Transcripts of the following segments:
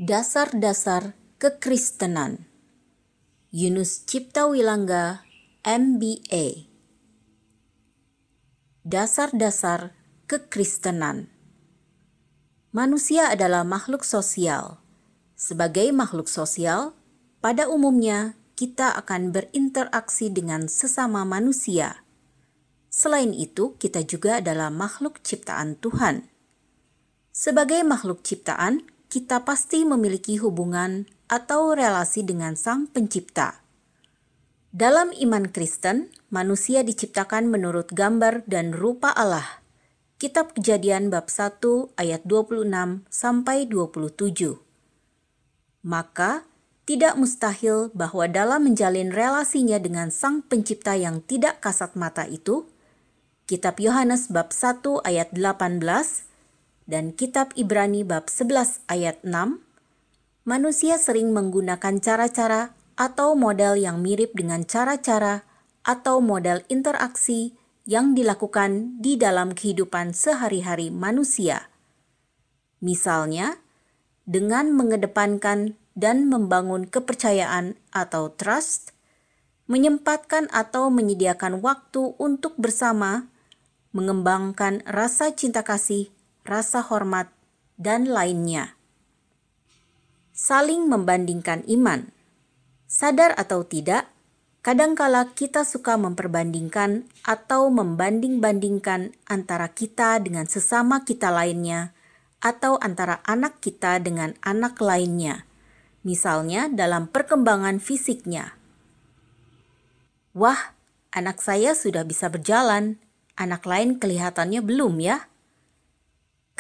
Dasar-dasar Kekristenan. Yunus Ciptawilangga, MBA. Dasar-dasar Kekristenan. Manusia adalah makhluk sosial. Sebagai makhluk sosial, pada umumnya kita akan berinteraksi dengan sesama manusia. Selain itu, kita juga adalah makhluk ciptaan Tuhan. Sebagai makhluk ciptaan, kita pasti memiliki hubungan atau relasi dengan Sang Pencipta. Dalam iman Kristen, manusia diciptakan menurut gambar dan rupa Allah. Kitab Kejadian bab 1 ayat 26 sampai 27. Maka, tidak mustahil bahwa dalam menjalin relasinya dengan Sang Pencipta yang tidak kasat mata itu, Kitab Yohanes bab 1 ayat 18 dan Kitab Ibrani bab 11 ayat 6, manusia sering menggunakan cara-cara atau model yang mirip dengan cara-cara atau model interaksi yang dilakukan di dalam kehidupan sehari-hari manusia. Misalnya, dengan mengedepankan dan membangun kepercayaan atau trust, menyempatkan atau menyediakan waktu untuk bersama, mengembangkan rasa cinta kasih, rasa hormat, dan lainnya. Saling membandingkan iman. Sadar atau tidak, kadangkala kita suka memperbandingkan atau membanding-bandingkan antara kita dengan sesama kita lainnya atau antara anak kita dengan anak lainnya. Misalnya dalam perkembangan fisiknya. Wah, anak saya sudah bisa berjalan, anak lain kelihatannya belum ya.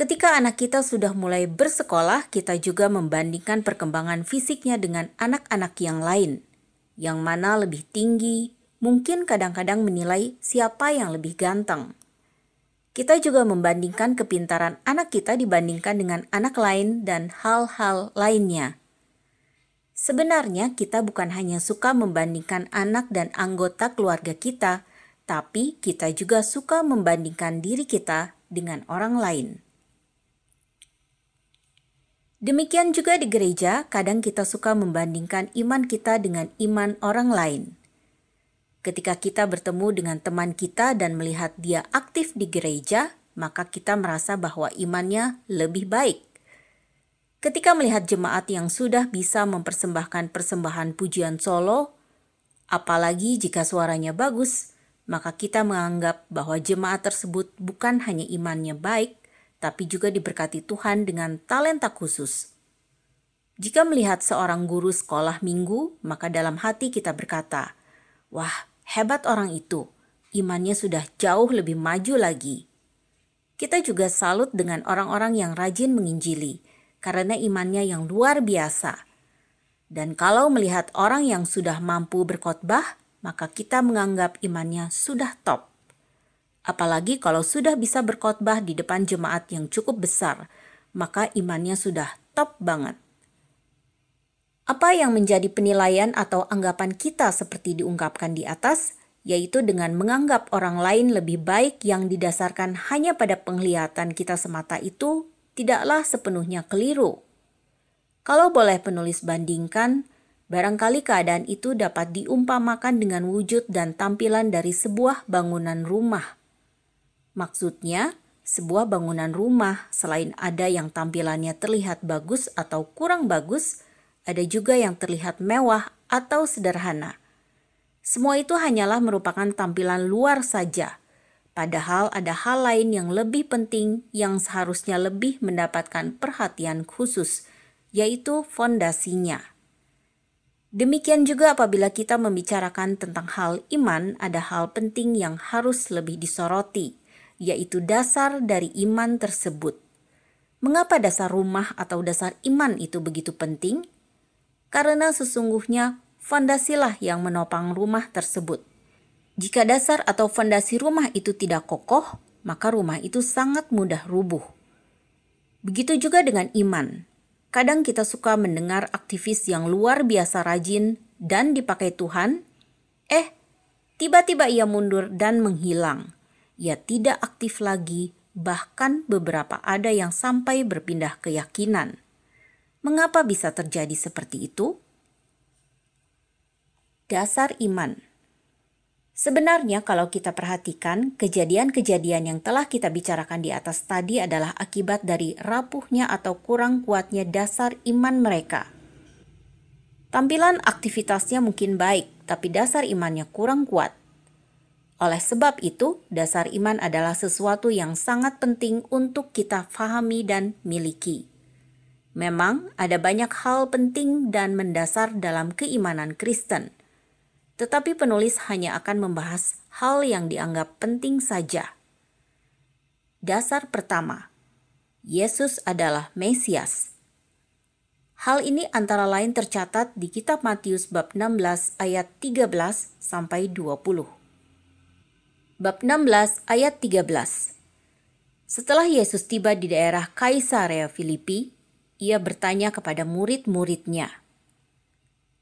Ketika anak kita sudah mulai bersekolah, kita juga membandingkan perkembangan fisiknya dengan anak-anak yang lain. Yang mana lebih tinggi, mungkin kadang-kadang menilai siapa yang lebih ganteng. Kita juga membandingkan kepintaran anak kita dibandingkan dengan anak lain dan hal-hal lainnya. Sebenarnya kita bukan hanya suka membandingkan anak dan anggota keluarga kita, tapi kita juga suka membandingkan diri kita dengan orang lain. Demikian juga di gereja, kadang kita suka membandingkan iman kita dengan iman orang lain. Ketika kita bertemu dengan teman kita dan melihat dia aktif di gereja, maka kita merasa bahwa imannya lebih baik. Ketika melihat jemaat yang sudah bisa mempersembahkan persembahan pujian solo, apalagi jika suaranya bagus, maka kita menganggap bahwa jemaat tersebut bukan hanya imannya baik, tapi juga diberkati Tuhan dengan talenta khusus. Jika melihat seorang guru sekolah minggu, maka dalam hati kita berkata, wah, hebat orang itu, imannya sudah jauh lebih maju lagi. Kita juga salut dengan orang-orang yang rajin menginjili, karena imannya yang luar biasa. Dan kalau melihat orang yang sudah mampu berkhotbah, maka kita menganggap imannya sudah top. Apalagi kalau sudah bisa berkhotbah di depan jemaat yang cukup besar, maka imannya sudah top banget. Apa yang menjadi penilaian atau anggapan kita seperti diungkapkan di atas, yaitu dengan menganggap orang lain lebih baik yang didasarkan hanya pada penglihatan kita semata itu, tidaklah sepenuhnya keliru. Kalau boleh penulis bandingkan, barangkali keadaan itu dapat diumpamakan dengan wujud dan tampilan dari sebuah bangunan rumah. Maksudnya, sebuah bangunan rumah selain ada yang tampilannya terlihat bagus atau kurang bagus, ada juga yang terlihat mewah atau sederhana. Semua itu hanyalah merupakan tampilan luar saja, padahal ada hal lain yang lebih penting yang seharusnya lebih mendapatkan perhatian khusus, yaitu fondasinya. Demikian juga apabila kita membicarakan tentang hal iman, ada hal penting yang harus lebih disoroti, yaitu dasar dari iman tersebut. Mengapa dasar rumah atau dasar iman itu begitu penting? Karena sesungguhnya fondasilah yang menopang rumah tersebut. Jika dasar atau fondasi rumah itu tidak kokoh, maka rumah itu sangat mudah rubuh. Begitu juga dengan iman. Kadang kita suka mendengar aktivis yang luar biasa rajin dan dipakai Tuhan, tiba-tiba ia mundur dan menghilang. Ia tidak aktif lagi, bahkan beberapa ada yang sampai berpindah keyakinan. Mengapa bisa terjadi seperti itu? Dasar iman. Sebenarnya kalau kita perhatikan, kejadian-kejadian yang telah kita bicarakan di atas tadi adalah akibat dari rapuhnya atau kurang kuatnya dasar iman mereka. Tampilan aktivitasnya mungkin baik, tapi dasar imannya kurang kuat. Oleh sebab itu, dasar iman adalah sesuatu yang sangat penting untuk kita fahami dan miliki. Memang ada banyak hal penting dan mendasar dalam keimanan Kristen. Tetapi penulis hanya akan membahas hal yang dianggap penting saja. Dasar pertama, Yesus adalah Mesias. Hal ini antara lain tercatat di kitab Matius bab 16 ayat 13 sampai 20. Bab 16 ayat 13. Setelah Yesus tiba di daerah Kaisarea Filipi, ia bertanya kepada murid-muridnya.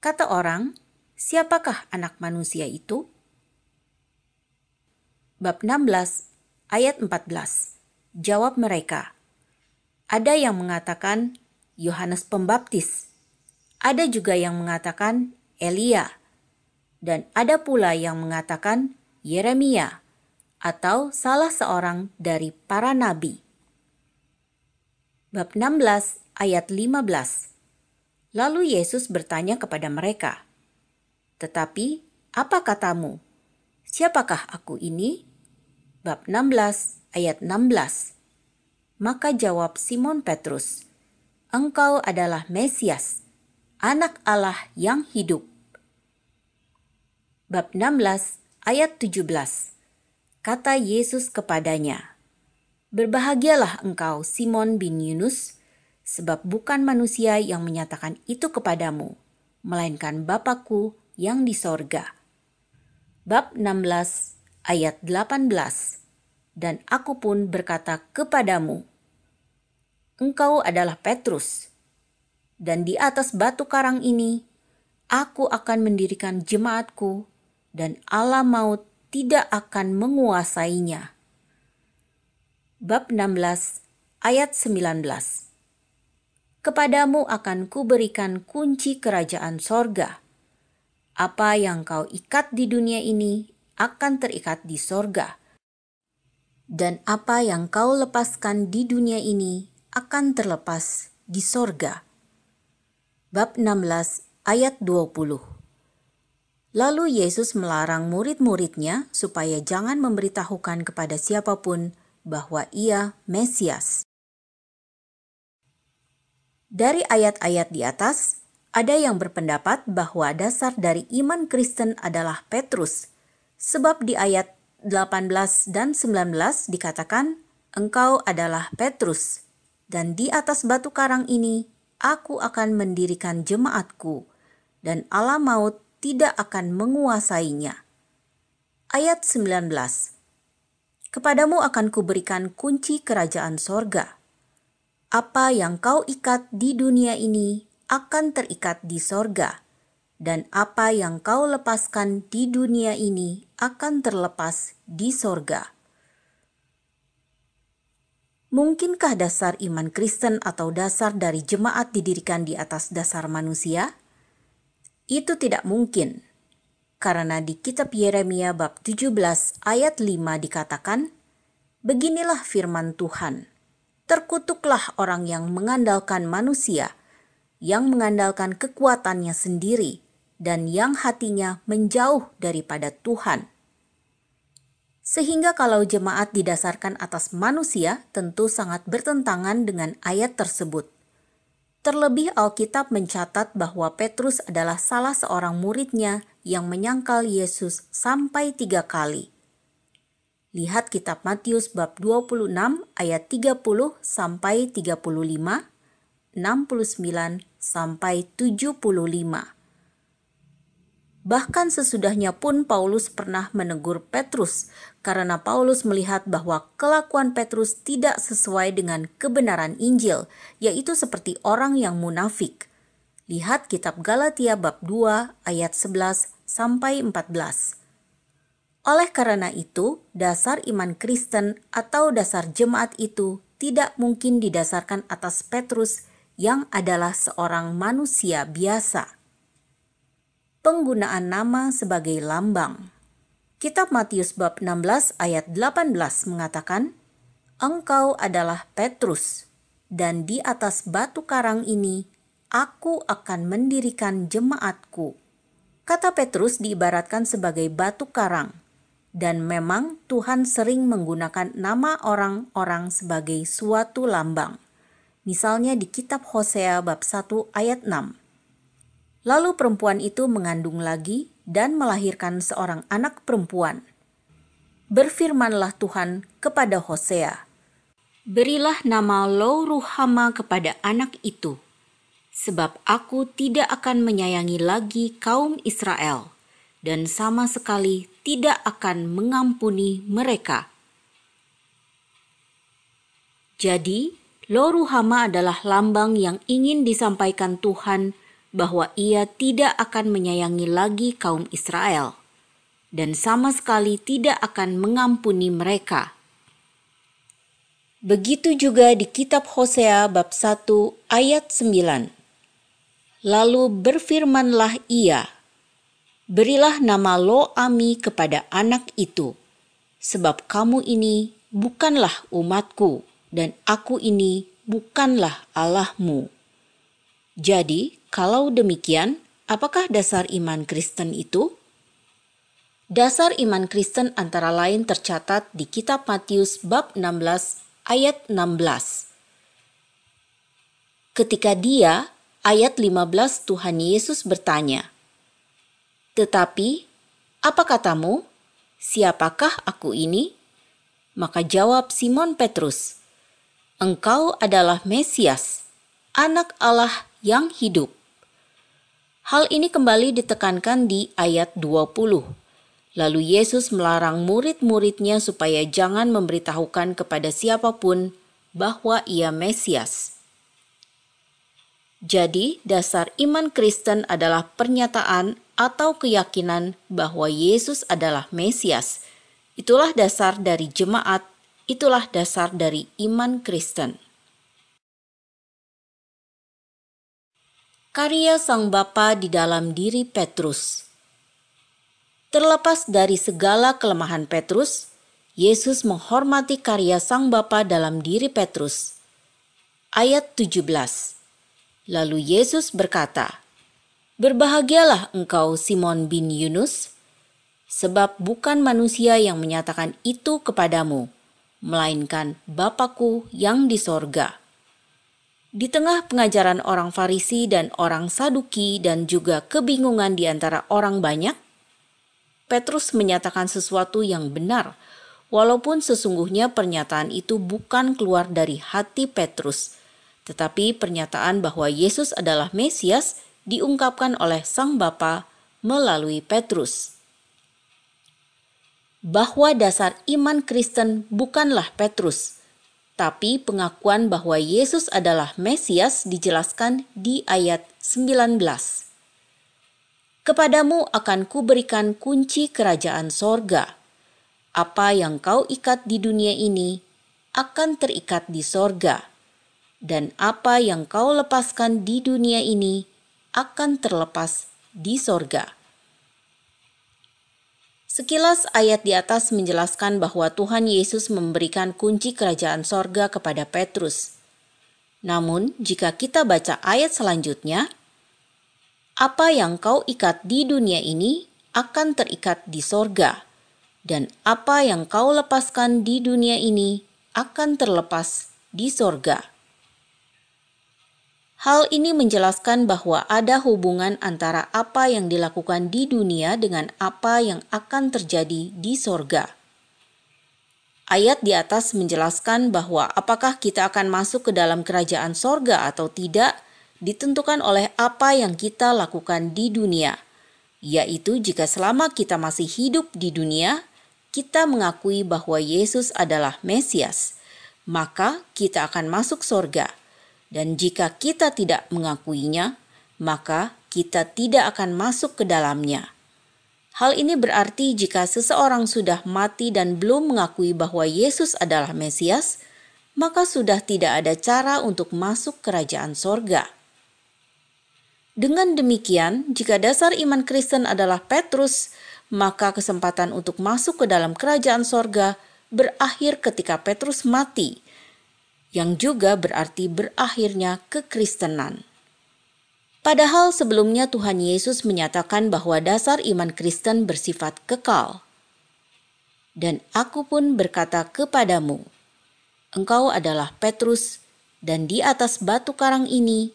Kata orang, siapakah anak manusia itu? Bab 16 ayat 14. Jawab mereka, ada yang mengatakan Yohanes Pembaptis, ada juga yang mengatakan Elia, dan ada pula yang mengatakan Yeremia atau salah seorang dari para nabi. Bab 16 ayat 15. Lalu Yesus bertanya kepada mereka, tetapi apa katamu? Siapakah aku ini? Bab 16 ayat 16. Maka jawab Simon Petrus, engkau adalah Mesias, anak Allah yang hidup. Bab 16 ayat 17. Kata Yesus kepadanya, berbahagialah engkau Simon bin Yunus, sebab bukan manusia yang menyatakan itu kepadamu, melainkan Bapa-Ku yang di sorga. Bab 16 ayat 18. Dan aku pun berkata kepadamu, engkau adalah Petrus, dan di atas batu karang ini aku akan mendirikan jemaatku, dan Allah maut tidak akan menguasainya. Bab 16 ayat 19. Kepadamu akan kuberikan kunci kerajaan sorga. Apa yang kau ikat di dunia ini akan terikat di sorga, dan apa yang kau lepaskan di dunia ini akan terlepas di sorga. Bab 16 ayat 20. Lalu Yesus melarang murid-muridnya supaya jangan memberitahukan kepada siapapun bahwa ia Mesias. Dari ayat-ayat di atas, ada yang berpendapat bahwa dasar dari iman Kristen adalah Petrus, sebab di ayat 18 dan 19 dikatakan, engkau adalah Petrus, dan di atas batu karang ini aku akan mendirikan jemaatku, dan Allah maut tidak akan menguasainya. Ayat 19. Kepadamu akan kuberikan kunci kerajaan sorga. Apa yang kau ikat di dunia ini akan terikat di sorga, dan apa yang kau lepaskan di dunia ini akan terlepas di sorga. Mungkinkah dasar iman Kristen atau dasar dari jemaat didirikan di atas dasar manusia? Itu tidak mungkin, karena di kitab Yeremia bab 17 ayat 5 dikatakan, beginilah firman Tuhan, terkutuklah orang yang mengandalkan manusia, yang mengandalkan kekuatannya sendiri, dan yang hatinya menjauh daripada Tuhan. Sehingga kalau jemaat didasarkan atas manusia, tentu sangat bertentangan dengan ayat tersebut. Terlebih Alkitab mencatat bahwa Petrus adalah salah seorang muridnya yang menyangkal Yesus sampai 3 kali. Lihat kitab Matius bab 26 ayat 30 sampai 35, 69 sampai 75. Bahkan sesudahnya pun Paulus pernah menegur Petrus karena Paulus melihat bahwa kelakuan Petrus tidak sesuai dengan kebenaran Injil, yaitu seperti orang yang munafik. Lihat kitab Galatia bab 2 ayat 11 sampai 14. Oleh karena itu, dasar iman Kristen atau dasar jemaat itu tidak mungkin didasarkan atas Petrus yang adalah seorang manusia biasa. Penggunaan nama sebagai lambang. Kitab Matius bab 16 ayat 18 mengatakan, "Engkau adalah Petrus, dan di atas batu karang ini aku akan mendirikan jemaatku." Kata Petrus diibaratkan sebagai batu karang, dan memang Tuhan sering menggunakan nama orang-orang sebagai suatu lambang. Misalnya di kitab Hosea bab 1 ayat 6. Lalu perempuan itu mengandung lagi dan melahirkan seorang anak perempuan. Berfirmanlah Tuhan kepada Hosea, "Berilah nama Lo-ruhama kepada anak itu, sebab aku tidak akan menyayangi lagi kaum Israel, dan sama sekali tidak akan mengampuni mereka." Jadi, Lo-ruhama adalah lambang yang ingin disampaikan Tuhan bahwa Ia tidak akan menyayangi lagi kaum Israel, dan sama sekali tidak akan mengampuni mereka. Begitu juga di kitab Hosea bab 1 ayat 9. Lalu berfirmanlah Ia, "Berilah nama Lo-ami kepada anak itu, sebab kamu ini bukanlah umatku, dan aku ini bukanlah Allahmu." Jadi, kalau demikian, apakah dasar iman Kristen itu? Dasar iman Kristen antara lain tercatat di kitab Matius bab 16 ayat 16. Ketika dia, ayat 15, Tuhan Yesus bertanya, "Tetapi, apa katamu? Siapakah aku ini?" Maka jawab Simon Petrus, "Engkau adalah Mesias, Anak Allah yang hidup." Hal ini kembali ditekankan di ayat 20. Lalu Yesus melarang murid-muridnya supaya jangan memberitahukan kepada siapapun bahwa Ia Mesias. Jadi, dasar iman Kristen adalah pernyataan atau keyakinan bahwa Yesus adalah Mesias. Itulah dasar dari jemaat, itulah dasar dari iman Kristen. Karya Sang Bapa di dalam diri Petrus. Terlepas dari segala kelemahan Petrus, Yesus menghormati karya Sang Bapa dalam diri Petrus. Ayat 17. Lalu Yesus berkata, "Berbahagialah engkau Simon bin Yunus, sebab bukan manusia yang menyatakan itu kepadamu, melainkan Bapa-Ku yang di sorga." Di tengah pengajaran orang Farisi dan orang Saduki dan juga kebingungan di antara orang banyak, Petrus menyatakan sesuatu yang benar, walaupun sesungguhnya pernyataan itu bukan keluar dari hati Petrus, tetapi pernyataan bahwa Yesus adalah Mesias diungkapkan oleh Sang Bapa melalui Petrus. Bahwa dasar iman Kristen bukanlah Petrus, tapi pengakuan bahwa Yesus adalah Mesias dijelaskan di ayat 19. "Kepadamu akan kuberikan kunci kerajaan sorga. Apa yang kau ikat di dunia ini akan terikat di sorga, dan apa yang kau lepaskan di dunia ini akan terlepas di sorga." Sekilas ayat di atas menjelaskan bahwa Tuhan Yesus memberikan kunci kerajaan sorga kepada Petrus. Namun, jika kita baca ayat selanjutnya, "Apa yang kau ikat di dunia ini akan terikat di sorga, dan apa yang kau lepaskan di dunia ini akan terlepas di sorga." Hal ini menjelaskan bahwa ada hubungan antara apa yang dilakukan di dunia dengan apa yang akan terjadi di sorga. Ayat di atas menjelaskan bahwa apakah kita akan masuk ke dalam kerajaan sorga atau tidak ditentukan oleh apa yang kita lakukan di dunia, yaitu jika selama kita masih hidup di dunia, kita mengakui bahwa Yesus adalah Mesias, maka kita akan masuk sorga. Dan jika kita tidak mengakuinya, maka kita tidak akan masuk ke dalamnya. Hal ini berarti jika seseorang sudah mati dan belum mengakui bahwa Yesus adalah Mesias, maka sudah tidak ada cara untuk masuk kerajaan sorga. Dengan demikian, jika dasar iman Kristen adalah Petrus, maka kesempatan untuk masuk ke dalam kerajaan sorga berakhir ketika Petrus mati, yang juga berarti berakhirnya kekristenan. Padahal sebelumnya Tuhan Yesus menyatakan bahwa dasar iman Kristen bersifat kekal. Dan aku pun berkata kepadamu, engkau adalah Petrus, dan di atas batu karang ini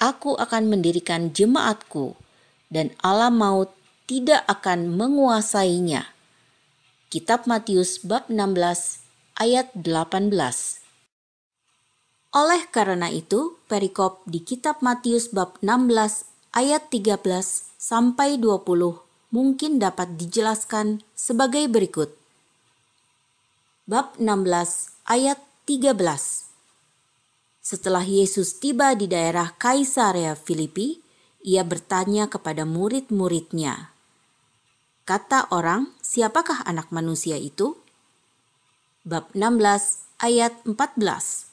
aku akan mendirikan jemaatku, dan alam maut tidak akan menguasainya. Kitab Matius bab 16 ayat 18. Oleh karena itu, perikop di kitab Matius bab 16 ayat 13 sampai 20 mungkin dapat dijelaskan sebagai berikut. Bab 16 ayat 13. Setelah Yesus tiba di daerah Kaisarea Filipi, ia bertanya kepada murid-muridnya, kata orang, siapakah anak manusia itu? Bab 16 ayat 14.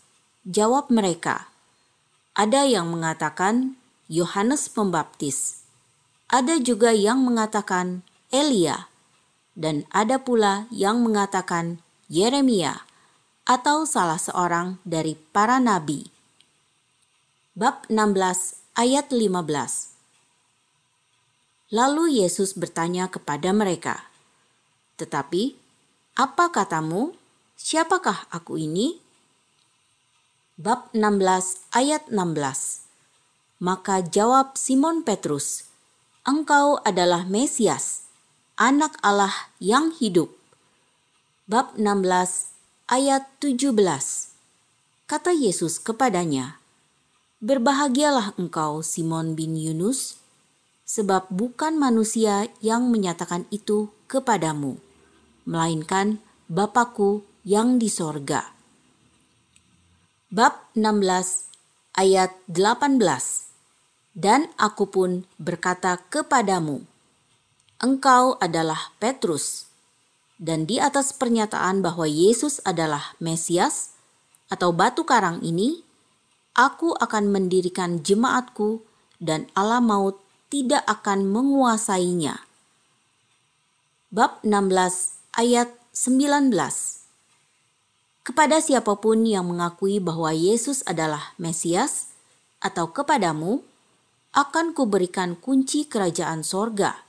Jawab mereka, ada yang mengatakan Yohanes Pembaptis, ada juga yang mengatakan Elia, dan ada pula yang mengatakan Yeremia, atau salah seorang dari para nabi. Bab 16 ayat 15. Lalu Yesus bertanya kepada mereka, tetapi apa katamu, siapakah aku ini? Bab 16 ayat 16. Maka jawab Simon Petrus, engkau adalah Mesias, anak Allah yang hidup. Bab 16 ayat 17. Kata Yesus kepadanya, berbahagialah engkau Simon bin Yunus, sebab bukan manusia yang menyatakan itu kepadamu, melainkan Bapa-Ku yang di sorga. Bab 16 ayat 18. Dan aku pun berkata kepadamu, engkau adalah Petrus, dan di atas pernyataan bahwa Yesus adalah Mesias atau batu karang ini, aku akan mendirikan jemaatku dan alam maut tidak akan menguasainya. Bab 16 ayat 19. Kepada siapapun yang mengakui bahwa Yesus adalah Mesias atau kepadamu, akan kuberikan kunci kerajaan sorga.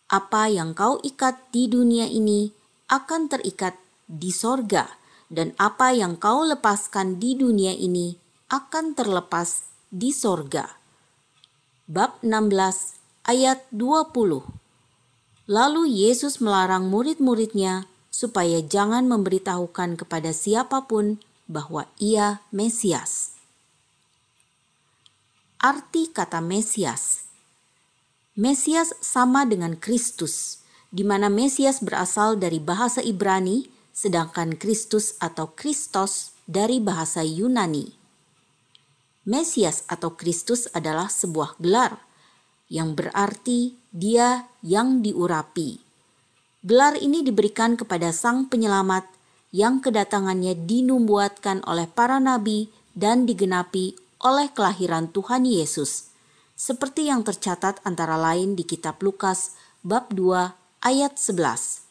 Apa yang kau ikat di dunia ini akan terikat di sorga, dan apa yang kau lepaskan di dunia ini akan terlepas di sorga. Bab 16 ayat 20. Lalu Yesus melarang murid-muridnya supaya jangan memberitahukan kepada siapapun bahwa ia Mesias. Arti kata Mesias. Mesias sama dengan Kristus, di mana Mesias berasal dari bahasa Ibrani, sedangkan Kristus atau Kristos dari bahasa Yunani. Mesias atau Kristus adalah sebuah gelar, yang berarti dia yang diurapi. Gelar ini diberikan kepada Sang Penyelamat yang kedatangannya dinubuatkan oleh para nabi dan digenapi oleh kelahiran Tuhan Yesus, seperti yang tercatat antara lain di kitab Lukas bab 2 ayat 11.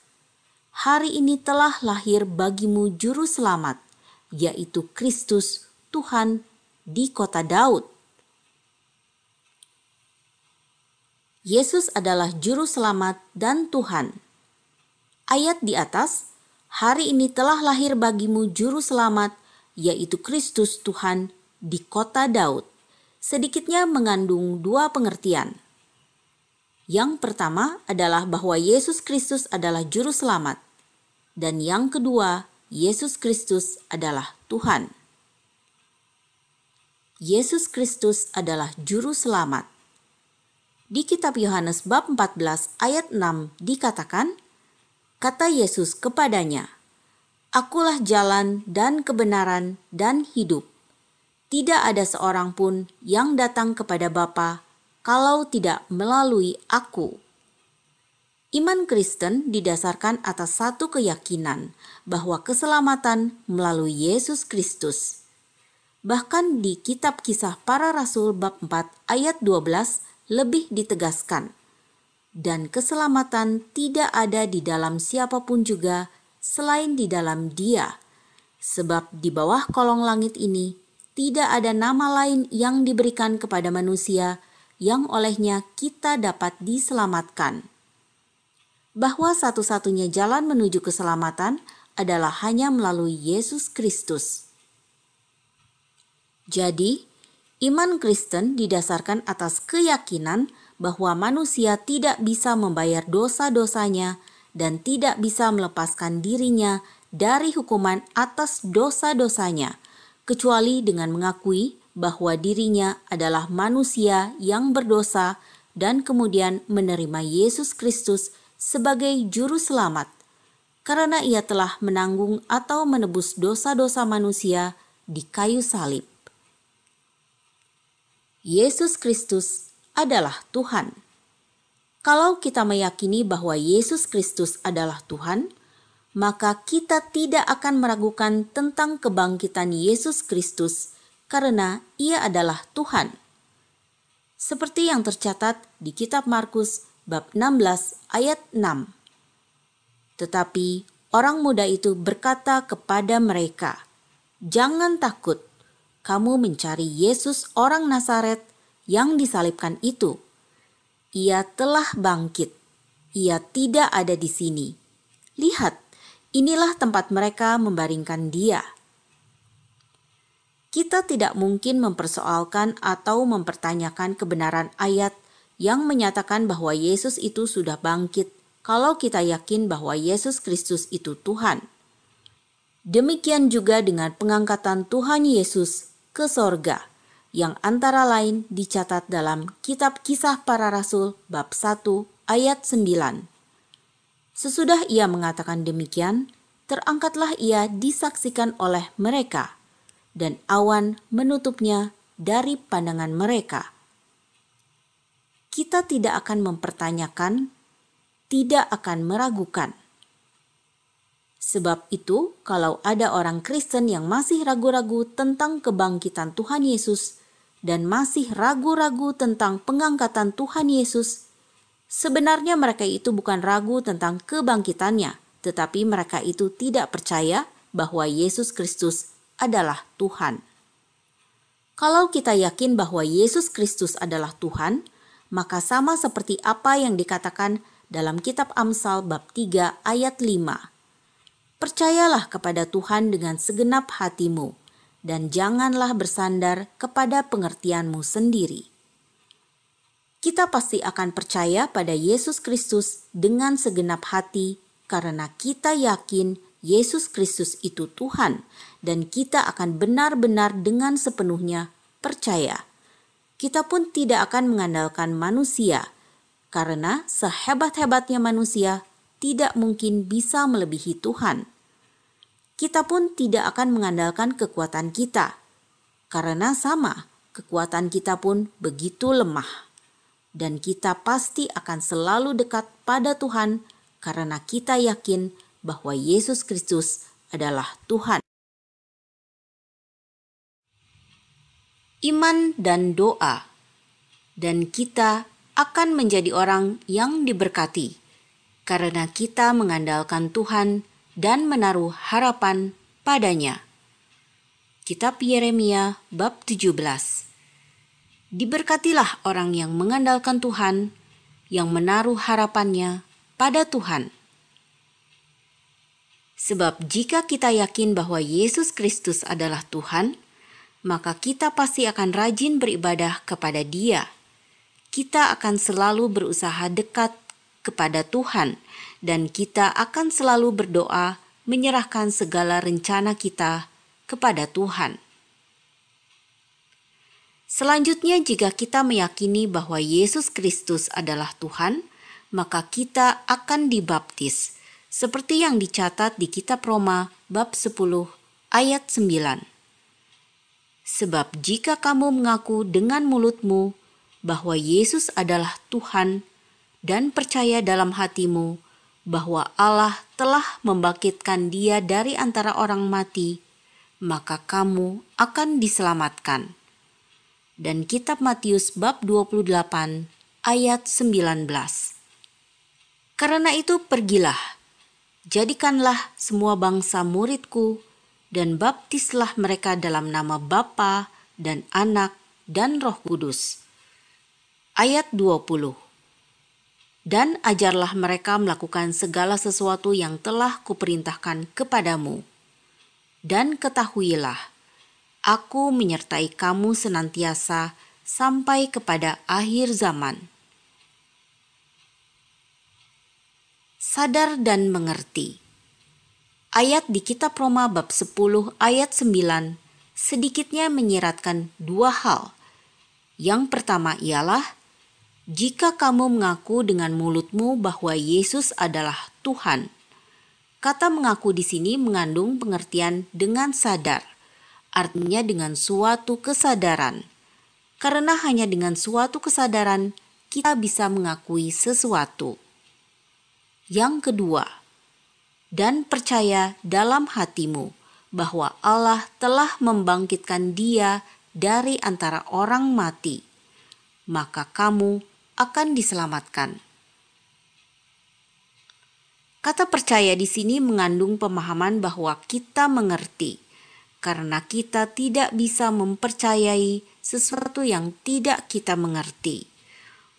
Hari ini telah lahir bagimu juru selamat, yaitu Kristus Tuhan di kota Daud. Yesus adalah juru selamat dan Tuhan. Ayat di atas, hari ini telah lahir bagimu juru selamat, yaitu Kristus Tuhan di kota Daud. Sedikitnya mengandung dua pengertian. Yang pertama adalah bahwa Yesus Kristus adalah juru selamat. Dan yang kedua, Yesus Kristus adalah Tuhan. Yesus Kristus adalah juru selamat. Di kitab Yohanes bab 14 ayat 6 dikatakan, kata Yesus kepadanya, akulah jalan dan kebenaran dan hidup. Tidak ada seorang pun yang datang kepada Bapa kalau tidak melalui aku. Iman Kristen didasarkan atas satu keyakinan bahwa keselamatan melalui Yesus Kristus. Bahkan di kitab Kisah Para Rasul bab 4 ayat 12 lebih ditegaskan, dan keselamatan tidak ada di dalam siapapun juga selain di dalam Dia, sebab di bawah kolong langit ini tidak ada nama lain yang diberikan kepada manusia yang olehnya kita dapat diselamatkan. Bahwa satu-satunya jalan menuju keselamatan adalah hanya melalui Yesus Kristus. Jadi, iman Kristen didasarkan atas keyakinan bahwa manusia tidak bisa membayar dosa-dosanya dan tidak bisa melepaskan dirinya dari hukuman atas dosa-dosanya, kecuali dengan mengakui bahwa dirinya adalah manusia yang berdosa dan kemudian menerima Yesus Kristus sebagai juru selamat, karena ia telah menanggung atau menebus dosa-dosa manusia di kayu salib. Yesus Kristus adalah Tuhan. Kalau kita meyakini bahwa Yesus Kristus adalah Tuhan, maka kita tidak akan meragukan tentang kebangkitan Yesus Kristus karena Ia adalah Tuhan. Seperti yang tercatat di kitab Markus bab 16 ayat 6. Tetapi orang muda itu berkata kepada mereka, "Jangan takut, kamu mencari Yesus orang Nazaret yang disalibkan itu. Ia telah bangkit, ia tidak ada di sini. Lihat, inilah tempat mereka membaringkan Dia." Kita tidak mungkin mempersoalkan atau mempertanyakan kebenaran ayat yang menyatakan bahwa Yesus itu sudah bangkit kalau kita yakin bahwa Yesus Kristus itu Tuhan. Demikian juga dengan pengangkatan Tuhan Yesus ke sorga, yang antara lain dicatat dalam kitab Kisah Para Rasul bab 1 ayat 9. Sesudah ia mengatakan demikian, terangkatlah ia disaksikan oleh mereka, dan awan menutupnya dari pandangan mereka. Kita tidak akan mempertanyakan, tidak akan meragukan. Sebab itu, kalau ada orang Kristen yang masih ragu-ragu tentang kebangkitan Tuhan Yesus dan masih ragu-ragu tentang pengangkatan Tuhan Yesus, sebenarnya mereka itu bukan ragu tentang kebangkitannya, tetapi mereka itu tidak percaya bahwa Yesus Kristus adalah Tuhan. Kalau kita yakin bahwa Yesus Kristus adalah Tuhan, maka sama seperti apa yang dikatakan dalam kitab Amsal bab 3 ayat 5. Percayalah kepada Tuhan dengan segenap hatimu, dan janganlah bersandar kepada pengertianmu sendiri. Kita pasti akan percaya pada Yesus Kristus dengan segenap hati karena kita yakin Yesus Kristus itu Tuhan, dan kita akan benar-benar dengan sepenuhnya percaya. Kita pun tidak akan mengandalkan manusia, karena sehebat-hebatnya manusia tidak mungkin bisa melebihi Tuhan. Kita pun tidak akan mengandalkan kekuatan kita, karena sama, kekuatan kita pun begitu lemah. Dan kita pasti akan selalu dekat pada Tuhan, karena kita yakin bahwa Yesus Kristus adalah Tuhan. Iman dan doa, dan kita akan menjadi orang yang diberkati karena kita mengandalkan Tuhan dan menaruh harapan padanya. Kitab Yeremia bab 17. Diberkatilah orang yang mengandalkan Tuhan, yang menaruh harapannya pada Tuhan. Sebab jika kita yakin bahwa Yesus Kristus adalah Tuhan, maka kita pasti akan rajin beribadah kepada Dia. Kita akan selalu berusaha dekat kepada Tuhan, dan kita akan selalu berdoa menyerahkan segala rencana kita kepada Tuhan. Selanjutnya, jika kita meyakini bahwa Yesus Kristus adalah Tuhan, maka kita akan dibaptis, seperti yang dicatat di kitab Roma bab 10 ayat 9. Sebab jika kamu mengaku dengan mulutmu bahwa Yesus adalah Tuhan dan percaya dalam hatimu bahwa Allah telah membangkitkan Dia dari antara orang mati, maka kamu akan diselamatkan. Dan kitab Matius bab 28 ayat 19. Karena itu pergilah, jadikanlah semua bangsa muridku, dan baptislah mereka dalam nama Bapa dan Anak dan Roh Kudus. Ayat 20. Dan ajarlah mereka melakukan segala sesuatu yang telah kuperintahkan kepadamu. Dan ketahuilah, aku menyertai kamu senantiasa sampai kepada akhir zaman. Sadar dan mengerti. Ayat di kitab Roma bab 10 ayat 9 sedikitnya menyiratkan dua hal. Yang pertama ialah, jika kamu mengaku dengan mulutmu bahwa Yesus adalah Tuhan. Kata mengaku di sini mengandung pengertian dengan sadar, artinya dengan suatu kesadaran. Karena hanya dengan suatu kesadaran kita bisa mengakui sesuatu. Yang kedua, dan percaya dalam hatimu bahwa Allah telah membangkitkan Dia dari antara orang mati, maka kamu akan diselamatkan. Kata percaya di sini mengandung pemahaman bahwa kita mengerti, karena kita tidak bisa mempercayai sesuatu yang tidak kita mengerti.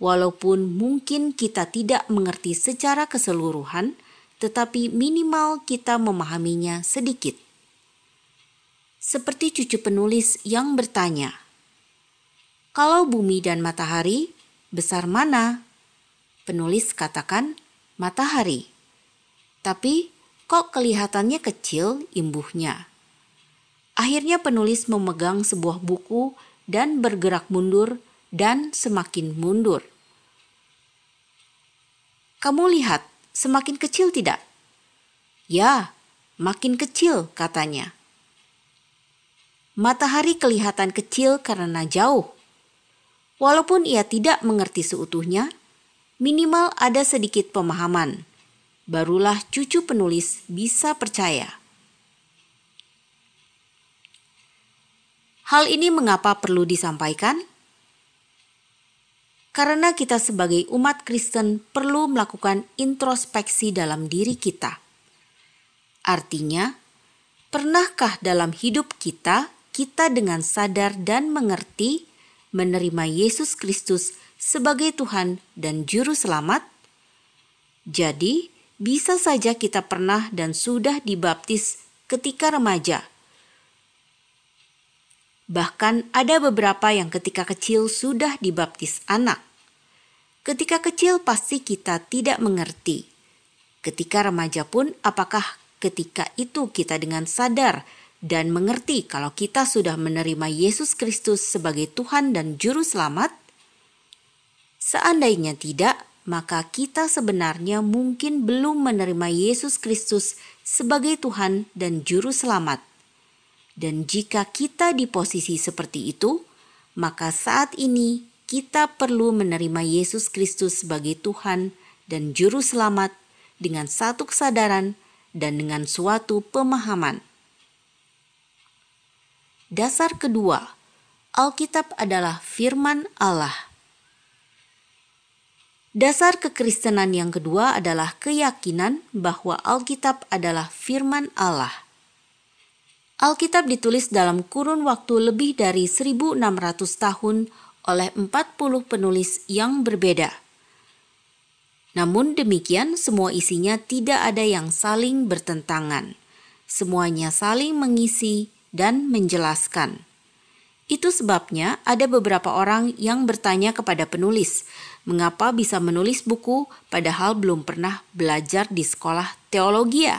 Walaupun mungkin kita tidak mengerti secara keseluruhan, tetapi minimal kita memahaminya sedikit. Seperti cucu penulis yang bertanya, kalau bumi dan matahari, besar mana? Penulis katakan, matahari. Tapi kok kelihatannya kecil imbuhnya? Akhirnya penulis memegang sebuah buku dan bergerak mundur dan semakin mundur. Kamu lihat, semakin kecil tidak? Ya, makin kecil katanya. Matahari kelihatan kecil karena jauh. Walaupun ia tidak mengerti seutuhnya, minimal ada sedikit pemahaman. Barulah cucu penulis bisa percaya. Hal ini mengapa perlu disampaikan? Karena kita sebagai umat Kristen perlu melakukan introspeksi dalam diri kita. Artinya, pernahkah dalam hidup kita dengan sadar dan mengerti menerima Yesus Kristus sebagai Tuhan dan Juru Selamat? Jadi, bisa saja kita pernah dan sudah dibaptis ketika remaja. Bahkan ada beberapa yang ketika kecil sudah dibaptis anak. Ketika kecil pasti kita tidak mengerti. Ketika remaja pun apakah ketika itu kita dengan sadar dan mengerti kalau kita sudah menerima Yesus Kristus sebagai Tuhan dan Juru Selamat? Seandainya tidak, maka kita sebenarnya mungkin belum menerima Yesus Kristus sebagai Tuhan dan Juru Selamat. Dan jika kita di posisi seperti itu, maka saat ini kita perlu menerima Yesus Kristus sebagai Tuhan dan Juru Selamat dengan satu kesadaran dan dengan suatu pemahaman. Dasar kedua, Alkitab adalah firman Allah. Dasar kekristenan yang kedua adalah keyakinan bahwa Alkitab adalah firman Allah. Alkitab ditulis dalam kurun waktu lebih dari 1600 tahun oleh 40 penulis yang berbeda. Namun demikian, semua isinya tidak ada yang saling bertentangan. Semuanya saling mengisi dan menjelaskan. Itu sebabnya ada beberapa orang yang bertanya kepada penulis, mengapa bisa menulis buku padahal belum pernah belajar di sekolah teologi?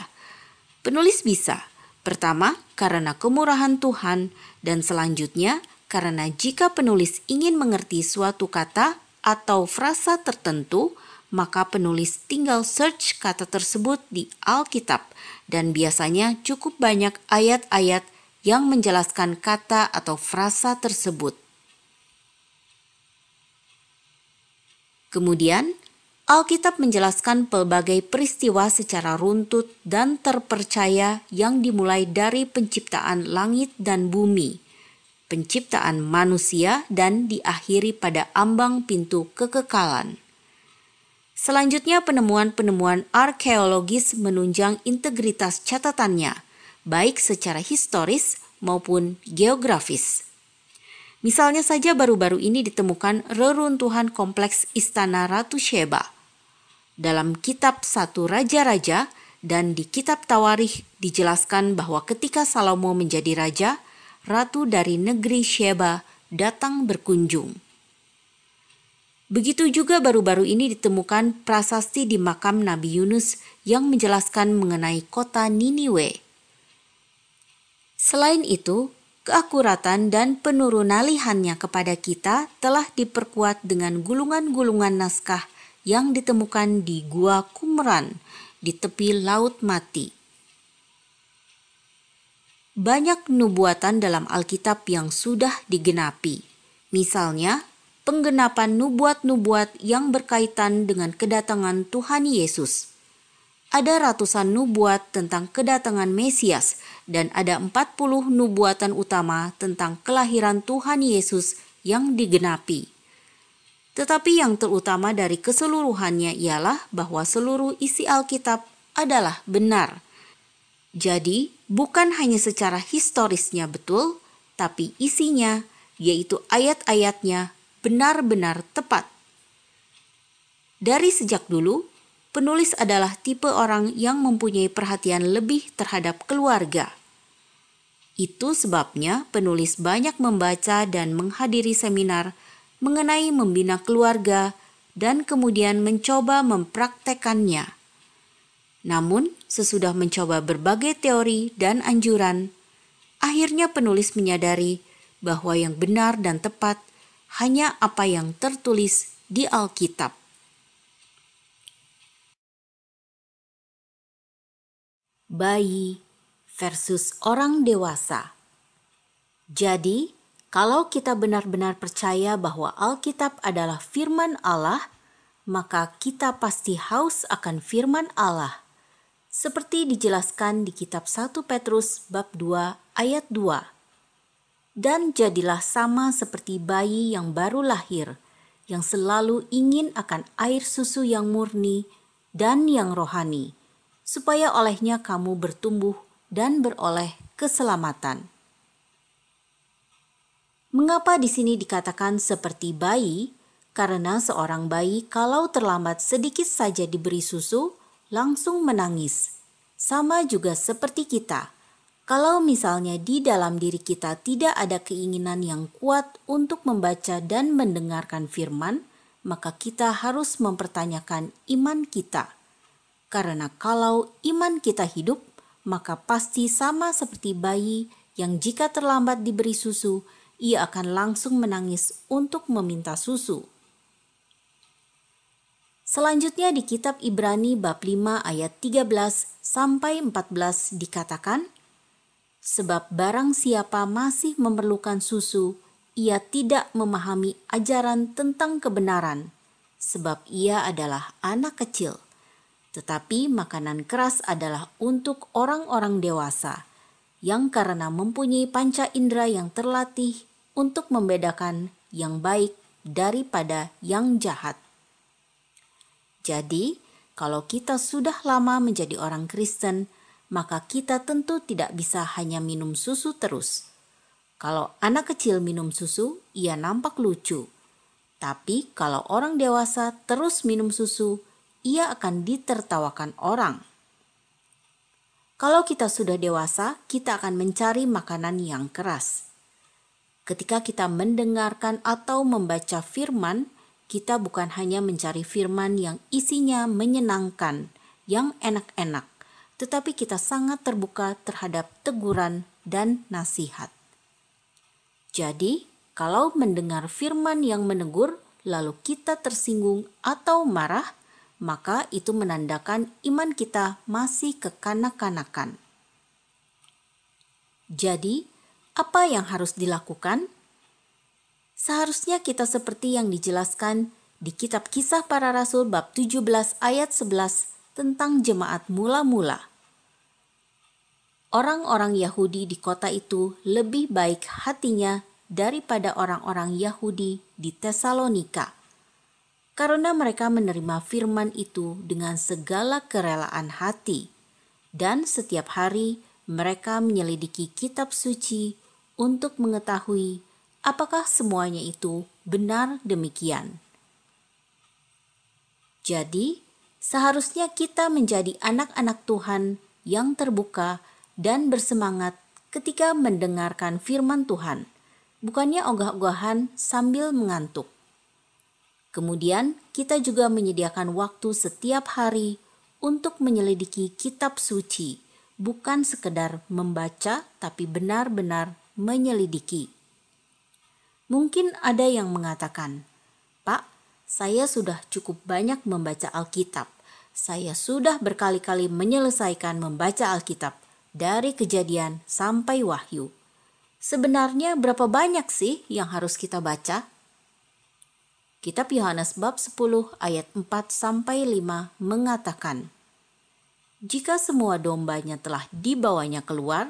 Penulis bisa. Pertama, karena kemurahan Tuhan, dan selanjutnya karena jika penulis ingin mengerti suatu kata atau frasa tertentu, maka penulis tinggal search kata tersebut di Alkitab, dan biasanya cukup banyak ayat-ayat yang menjelaskan kata atau frasa tersebut. Kemudian, Alkitab menjelaskan pelbagai peristiwa secara runtut dan terpercaya yang dimulai dari penciptaan langit dan bumi, penciptaan manusia, dan diakhiri pada ambang pintu kekekalan. Selanjutnya, penemuan-penemuan arkeologis menunjang integritas catatannya, baik secara historis maupun geografis. Misalnya saja baru-baru ini ditemukan reruntuhan kompleks Istana Ratu Sheba. Dalam kitab 1 Raja-Raja dan di kitab Tawarikh dijelaskan bahwa ketika Salomo menjadi raja, ratu dari negeri Sheba datang berkunjung. Begitu juga baru-baru ini ditemukan prasasti di makam Nabi Yunus yang menjelaskan mengenai kota Niniwe. Selain itu, keakuratan dan penurunalihannya kepada kita telah diperkuat dengan gulungan-gulungan naskah yang ditemukan di Gua Qumran di tepi Laut Mati. Banyak nubuatan dalam Alkitab yang sudah digenapi. Misalnya, penggenapan nubuat-nubuat yang berkaitan dengan kedatangan Tuhan Yesus. Ada ratusan nubuat tentang kedatangan Mesias dan ada 40 nubuatan utama tentang kelahiran Tuhan Yesus yang digenapi. Tetapi yang terutama dari keseluruhannya ialah bahwa seluruh isi Alkitab adalah benar. Jadi, bukan hanya secara historisnya betul, tapi isinya, yaitu ayat-ayatnya, benar-benar tepat. Dari sejak dulu, penulis adalah tipe orang yang mempunyai perhatian lebih terhadap keluarga. Itu sebabnya penulis banyak membaca dan menghadiri seminar mengenai membina keluarga dan kemudian mencoba mempraktekannya. Namun, sesudah mencoba berbagai teori dan anjuran, akhirnya penulis menyadari bahwa yang benar dan tepat hanya apa yang tertulis di Alkitab. Bayi versus orang dewasa. Jadi, kalau kita benar-benar percaya bahwa Alkitab adalah firman Allah, maka kita pasti haus akan firman Allah. Seperti dijelaskan di kitab 1 Petrus bab 2 ayat 2. Dan jadilah sama seperti bayi yang baru lahir, yang selalu ingin akan air susu yang murni dan yang rohani, supaya olehnya kamu bertumbuh dan beroleh keselamatan. Mengapa di sini dikatakan seperti bayi? Karena seorang bayi kalau terlambat sedikit saja diberi susu, langsung menangis. Sama juga seperti kita. Kalau misalnya di dalam diri kita tidak ada keinginan yang kuat untuk membaca dan mendengarkan firman, maka kita harus mempertanyakan iman kita. Karena kalau iman kita hidup, maka pasti sama seperti bayi yang jika terlambat diberi susu, ia akan langsung menangis untuk meminta susu. Selanjutnya di kitab Ibrani bab 5 ayat 13 sampai 14 dikatakan, sebab barang siapa masih memerlukan susu, ia tidak memahami ajaran tentang kebenaran, sebab ia adalah anak kecil. Tetapi makanan keras adalah untuk orang-orang dewasa, yang karena mempunyai panca indera yang terlatih untuk membedakan yang baik daripada yang jahat. Jadi, kalau kita sudah lama menjadi orang Kristen, maka kita tentu tidak bisa hanya minum susu terus. Kalau anak kecil minum susu, ia nampak lucu. Tapi kalau orang dewasa terus minum susu, ia akan ditertawakan orang. Kalau kita sudah dewasa, kita akan mencari makanan yang keras. Ketika kita mendengarkan atau membaca firman, kita bukan hanya mencari firman yang isinya menyenangkan, yang enak-enak, tetapi kita sangat terbuka terhadap teguran dan nasihat. Jadi, kalau mendengar firman yang menegur, lalu kita tersinggung atau marah, maka itu menandakan iman kita masih kekanak-kanakan. Jadi, apa yang harus dilakukan? Seharusnya kita seperti yang dijelaskan di kitab Kisah Para Rasul bab 17 ayat 11 tentang jemaat mula-mula. Orang-orang Yahudi di kota itu lebih baik hatinya daripada orang-orang Yahudi di Tesalonika, karena mereka menerima firman itu dengan segala kerelaan hati, dan setiap hari mereka menyelidiki kitab suci untuk mengetahui apakah semuanya itu benar demikian. Jadi, seharusnya kita menjadi anak-anak Tuhan yang terbuka dan bersemangat ketika mendengarkan firman Tuhan, bukannya ogah-ogahan sambil mengantuk. Kemudian, kita juga menyediakan waktu setiap hari untuk menyelidiki kitab suci, bukan sekedar membaca, tapi benar-benar menyelidiki. Mungkin ada yang mengatakan, "Pak, saya sudah cukup banyak membaca Alkitab. Saya sudah berkali-kali menyelesaikan membaca Alkitab dari Kejadian sampai Wahyu. Sebenarnya berapa banyak sih yang harus kita baca?" Kitab Yohanes bab 10 ayat 4 sampai 5 mengatakan, "Jika semua dombanya telah dibawanya keluar,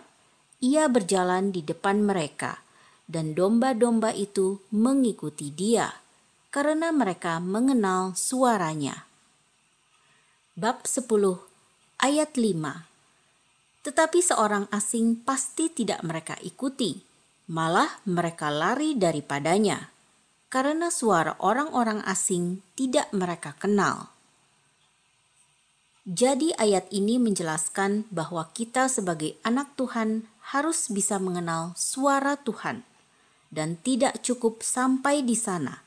ia berjalan di depan mereka, dan domba-domba itu mengikuti dia, karena mereka mengenal suaranya." Bab 10 ayat 5. Tetapi seorang asing pasti tidak mereka ikuti, malah mereka lari daripadanya, karena suara orang-orang asing tidak mereka kenal. Jadi ayat ini menjelaskan bahwa kita sebagai anak Tuhan harus bisa mengenal suara Tuhan, dan tidak cukup sampai di sana,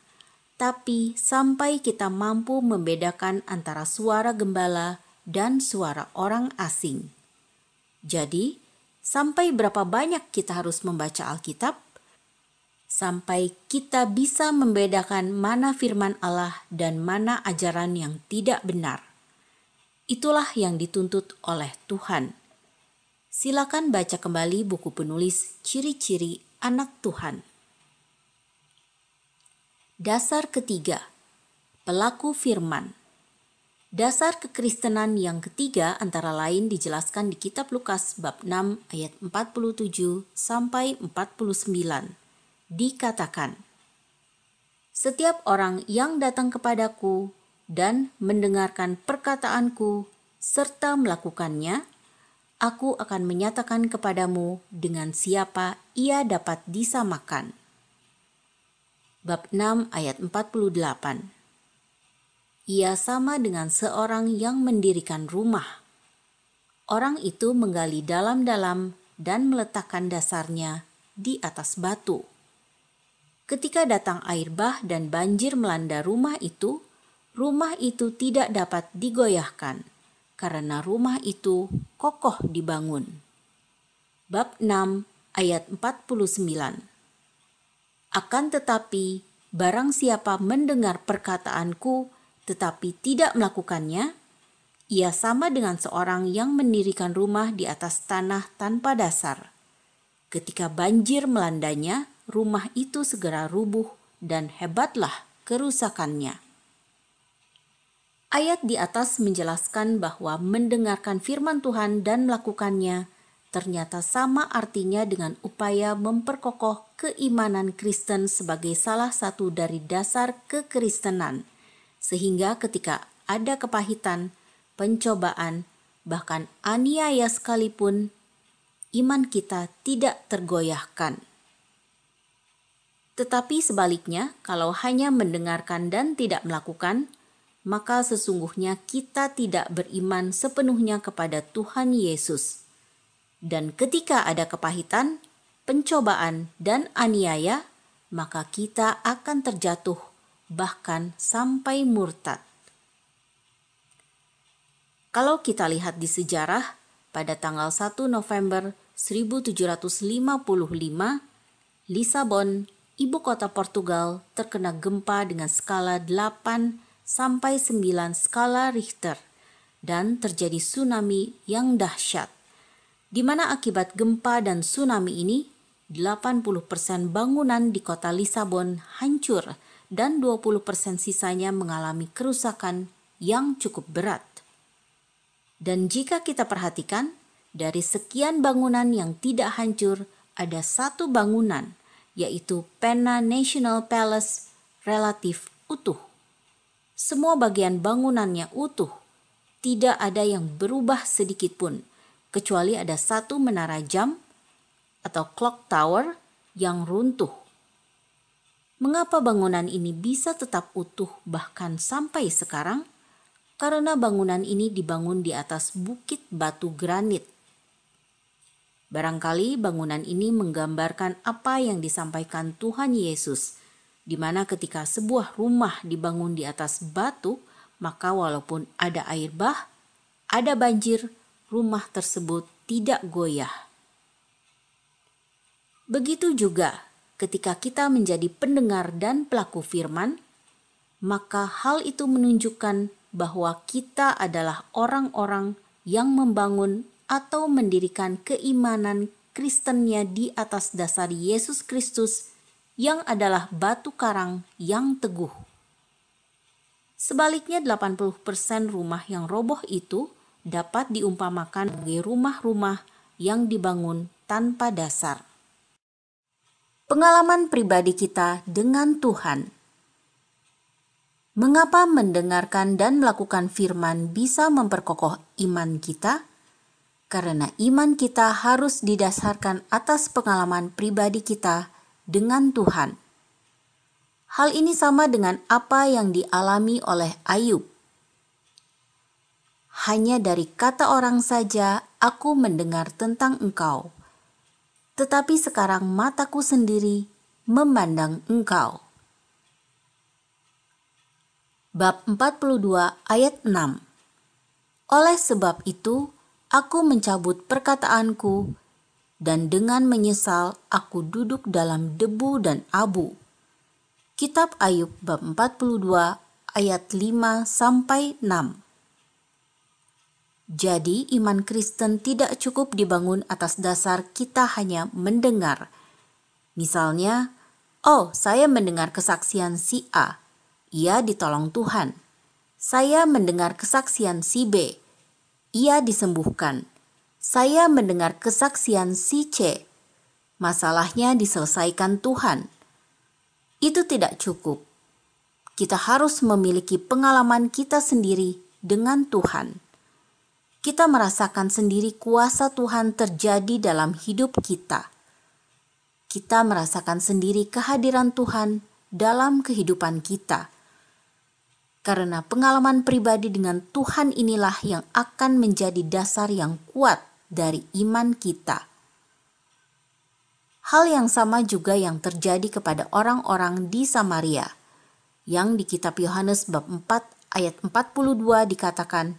tapi sampai kita mampu membedakan antara suara gembala dan suara orang asing. Jadi, sampai berapa banyak kita harus membaca Alkitab? Sampai kita bisa membedakan mana firman Allah dan mana ajaran yang tidak benar. Itulah yang dituntut oleh Tuhan. Silakan baca kembali buku penulis Ciri-ciri Anak Tuhan. Dasar ketiga, pelaku firman. Dasar kekristenan yang ketiga antara lain dijelaskan di kitab Lukas bab 6 ayat 47 sampai 49. Dikatakan, "Setiap orang yang datang kepadaku dan mendengarkan perkataanku serta melakukannya, aku akan menyatakan kepadamu dengan siapa ia dapat disamakan." Bab 6 ayat 48. Ia sama dengan seorang yang mendirikan rumah. Orang itu menggali dalam-dalam dan meletakkan dasarnya di atas batu. Ketika datang air bah dan banjir melanda rumah itu tidak dapat digoyahkan, karena rumah itu kokoh dibangun. Bab 6 ayat 49. Akan tetapi, barang siapa mendengar perkataanku tetapi tidak melakukannya, ia sama dengan seorang yang mendirikan rumah di atas tanah tanpa dasar. Ketika banjir melandanya, rumah itu segera rubuh dan hebatlah kerusakannya. Ayat di atas menjelaskan bahwa mendengarkan firman Tuhan dan melakukannya ternyata sama artinya dengan upaya memperkokoh keimanan Kristen sebagai salah satu dari dasar kekristenan, sehingga ketika ada kepahitan, pencobaan, bahkan aniaya sekalipun, iman kita tidak tergoyahkan. Tetapi sebaliknya, kalau hanya mendengarkan dan tidak melakukan, maka sesungguhnya kita tidak beriman sepenuhnya kepada Tuhan Yesus. Dan ketika ada kepahitan, pencobaan, dan aniaya, maka kita akan terjatuh, bahkan sampai murtad. Kalau kita lihat di sejarah, pada tanggal 1 November 1755, Lisabon, ibu kota Portugal, terkena gempa dengan skala 8 sampai 9 skala Richter, dan terjadi tsunami yang dahsyat, di mana akibat gempa dan tsunami ini 80% bangunan di kota Lisabon hancur dan 20% sisanya mengalami kerusakan yang cukup berat. Dan jika kita perhatikan, dari sekian bangunan yang tidak hancur, ada satu bangunan, yaitu Penna National Palace, relatif utuh. Semua bagian bangunannya utuh, tidak ada yang berubah sedikit pun, kecuali ada satu menara jam atau clock tower yang runtuh. Mengapa bangunan ini bisa tetap utuh bahkan sampai sekarang? Karena bangunan ini dibangun di atas bukit batu granit. Barangkali bangunan ini menggambarkan apa yang disampaikan Tuhan Yesus, di mana ketika sebuah rumah dibangun di atas batu, maka walaupun ada air bah, ada banjir, rumah tersebut tidak goyah. Begitu juga ketika kita menjadi pendengar dan pelaku firman, maka hal itu menunjukkan bahwa kita adalah orang-orang yang membangun atau mendirikan keimanan Kristennya di atas dasar Yesus Kristus yang adalah batu karang yang teguh. Sebaliknya 80% rumah yang roboh itu dapat diumpamakan sebagai rumah-rumah yang dibangun tanpa dasar. Pengalaman pribadi kita dengan Tuhan. Mengapa mendengarkan dan melakukan firman bisa memperkokoh iman kita? Karena iman kita harus didasarkan atas pengalaman pribadi kita dengan Tuhan. Hal ini sama dengan apa yang dialami oleh Ayub. Hanya dari kata orang saja aku mendengar tentang engkau, tetapi sekarang mataku sendiri memandang engkau. Bab 42 ayat 6. Oleh sebab itu, aku mencabut perkataanku, dan dengan menyesal aku duduk dalam debu dan abu. Kitab Ayub bab 42 ayat 5-6. Jadi iman Kristen tidak cukup dibangun atas dasar kita hanya mendengar. Misalnya, saya mendengar kesaksian si A. Ia ditolong Tuhan. Saya mendengar kesaksian si B. Ia disembuhkan. Saya mendengar kesaksian si C. Masalahnya diselesaikan Tuhan. Itu tidak cukup. Kita harus memiliki pengalaman kita sendiri dengan Tuhan. Kita merasakan sendiri kuasa Tuhan terjadi dalam hidup kita. Kita merasakan sendiri kehadiran Tuhan dalam kehidupan kita. Karena pengalaman pribadi dengan Tuhan inilah yang akan menjadi dasar yang kuat dari iman kita. Hal yang sama juga yang terjadi kepada orang-orang di Samaria, yang di kitab Yohanes bab 4 ayat 42 dikatakan,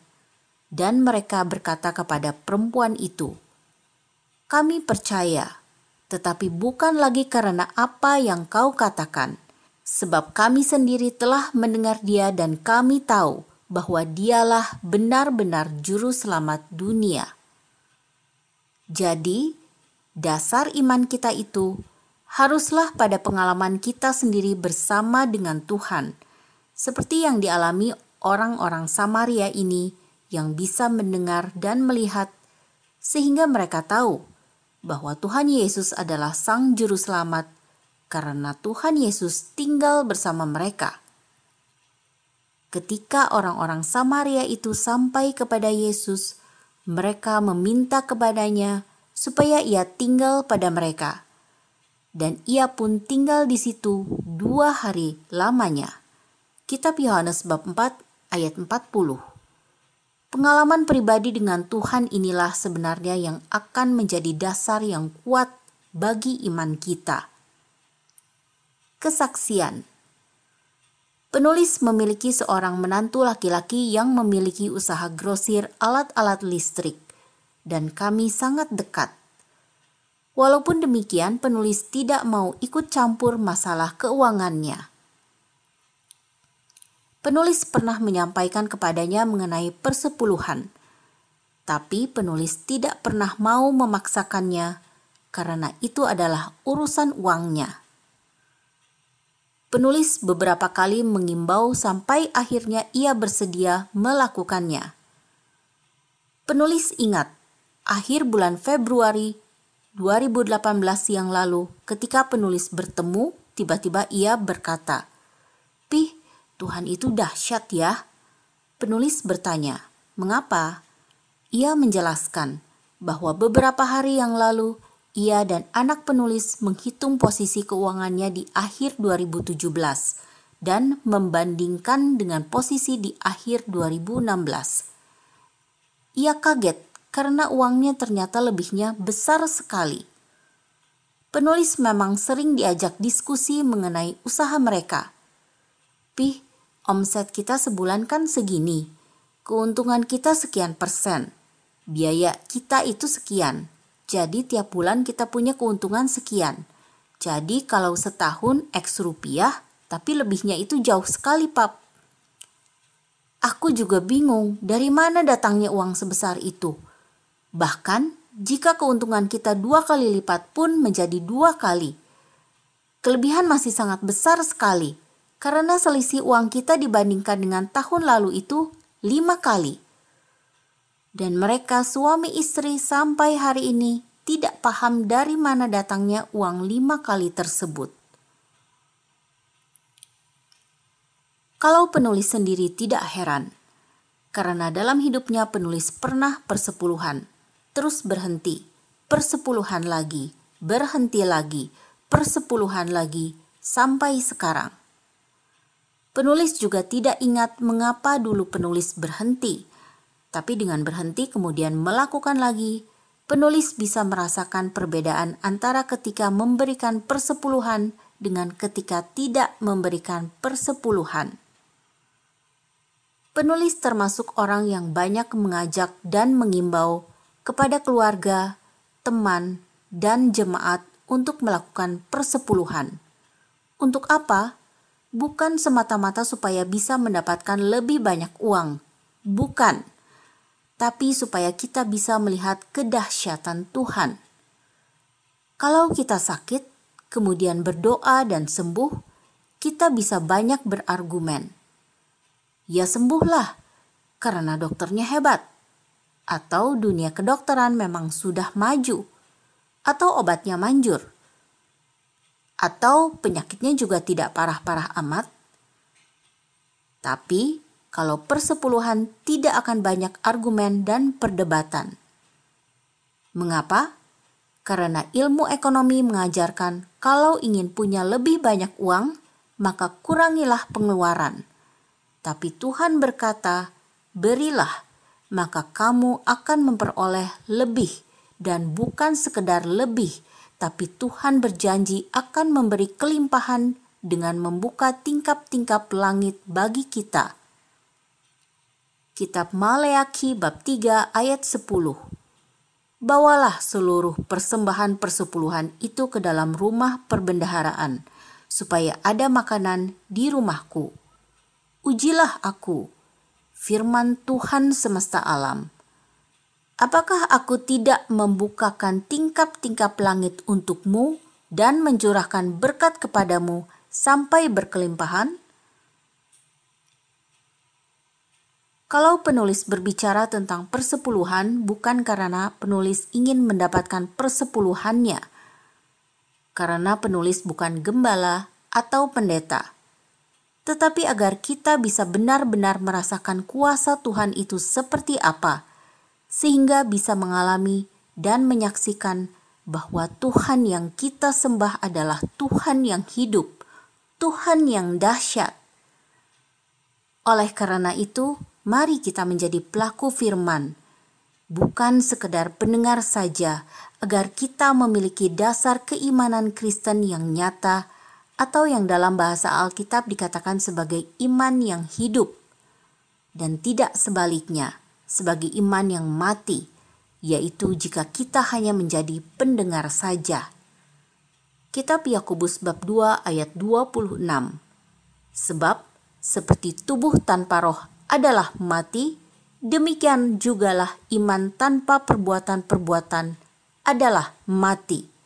dan mereka berkata kepada perempuan itu, "Kami percaya, tetapi bukan lagi karena apa yang kau katakan, sebab kami sendiri telah mendengar dia dan kami tahu bahwa dialah benar-benar juru selamat dunia." Jadi, dasar iman kita itu haruslah pada pengalaman kita sendiri bersama dengan Tuhan, seperti yang dialami orang-orang Samaria ini yang bisa mendengar dan melihat, sehingga mereka tahu bahwa Tuhan Yesus adalah Sang Juru Selamat, karena Tuhan Yesus tinggal bersama mereka. Ketika orang-orang Samaria itu sampai kepada Yesus, mereka meminta kepadanya supaya ia tinggal pada mereka. Dan ia pun tinggal di situ 2 hari lamanya. Kitab Yohanes bab 4 ayat 40. Pengalaman pribadi dengan Tuhan inilah sebenarnya yang akan menjadi dasar yang kuat bagi iman kita. Kesaksian. Penulis memiliki seorang menantu laki-laki yang memiliki usaha grosir alat-alat listrik, dan kami sangat dekat. Walaupun demikian, penulis tidak mau ikut campur masalah keuangannya. Penulis pernah menyampaikan kepadanya mengenai persepuluhan, tapi penulis tidak pernah mau memaksakannya karena itu adalah urusan uangnya. Penulis beberapa kali mengimbau sampai akhirnya ia bersedia melakukannya. Penulis ingat, akhir bulan Februari 2018 yang lalu, ketika penulis bertemu, tiba-tiba ia berkata, "Pih, Tuhan itu dahsyat ya." Penulis bertanya, "Mengapa?" Ia menjelaskan bahwa beberapa hari yang lalu, ia dan anak penulis menghitung posisi keuangannya di akhir 2017 dan membandingkan dengan posisi di akhir 2016. Ia kaget karena uangnya ternyata lebihnya besar sekali. Penulis memang sering diajak diskusi mengenai usaha mereka. "Pih, omset kita sebulan kan segini, keuntungan kita sekian persen, biaya kita itu sekian. Jadi tiap bulan kita punya keuntungan sekian. Jadi kalau setahun X rupiah, tapi lebihnya itu jauh sekali, Pap." Aku juga bingung dari mana datangnya uang sebesar itu. Bahkan jika keuntungan kita 2 kali lipat pun menjadi 2 kali. Kelebihan masih sangat besar sekali karena selisih uang kita dibandingkan dengan tahun lalu itu 5 kali. Dan mereka suami istri sampai hari ini tidak paham dari mana datangnya uang 5 kali tersebut. Kalau penulis sendiri tidak heran, karena dalam hidupnya penulis pernah persepuluhan, terus berhenti, persepuluhan lagi, berhenti lagi, persepuluhan lagi, sampai sekarang. Penulis juga tidak ingat mengapa dulu penulis berhenti, tapi dengan berhenti kemudian melakukan lagi, penulis bisa merasakan perbedaan antara ketika memberikan persepuluhan dengan ketika tidak memberikan persepuluhan. Penulis termasuk orang yang banyak mengajak dan mengimbau kepada keluarga, teman, dan jemaat untuk melakukan persepuluhan. Untuk apa? Bukan semata-mata supaya bisa mendapatkan lebih banyak uang. Bukan. Tapi supaya kita bisa melihat kedahsyatan Tuhan. Kalau kita sakit, kemudian berdoa dan sembuh, kita bisa banyak berargumen. Ya sembuhlah, karena dokternya hebat. Atau dunia kedokteran memang sudah maju. Atau obatnya manjur. Atau penyakitnya juga tidak parah-parah amat. Tapi kalau persepuluhan tidak akan banyak argumen dan perdebatan. Mengapa? Karena ilmu ekonomi mengajarkan kalau ingin punya lebih banyak uang, maka kurangilah pengeluaran. Tapi Tuhan berkata, berilah, maka kamu akan memperoleh lebih, dan bukan sekedar lebih, tapi Tuhan berjanji akan memberi kelimpahan dengan membuka tingkap-tingkap langit bagi kita. Kitab Maleakhi bab 3 ayat 10. Bawalah seluruh persembahan persepuluhan itu ke dalam rumah perbendaharaan, supaya ada makanan di rumahku. Ujilah aku, firman Tuhan semesta alam. Apakah aku tidak membukakan tingkap-tingkap langit untukmu dan mencurahkan berkat kepadamu sampai berkelimpahan? Kalau penulis berbicara tentang persepuluhan, bukan karena penulis ingin mendapatkan persepuluhannya, karena penulis bukan gembala atau pendeta, tetapi agar kita bisa benar-benar merasakan kuasa Tuhan itu seperti apa, sehingga bisa mengalami dan menyaksikan bahwa Tuhan yang kita sembah adalah Tuhan yang hidup, Tuhan yang dahsyat. Oleh karena itu, mari kita menjadi pelaku firman, bukan sekedar pendengar saja, agar kita memiliki dasar keimanan Kristen yang nyata, atau yang dalam bahasa Alkitab dikatakan sebagai iman yang hidup, dan tidak sebaliknya, sebagai iman yang mati, yaitu jika kita hanya menjadi pendengar saja. Kitab Yakobus bab 2 ayat 26. Sebab seperti tubuh tanpa roh adalah mati, demikian jugalah iman tanpa perbuatan-perbuatan adalah mati.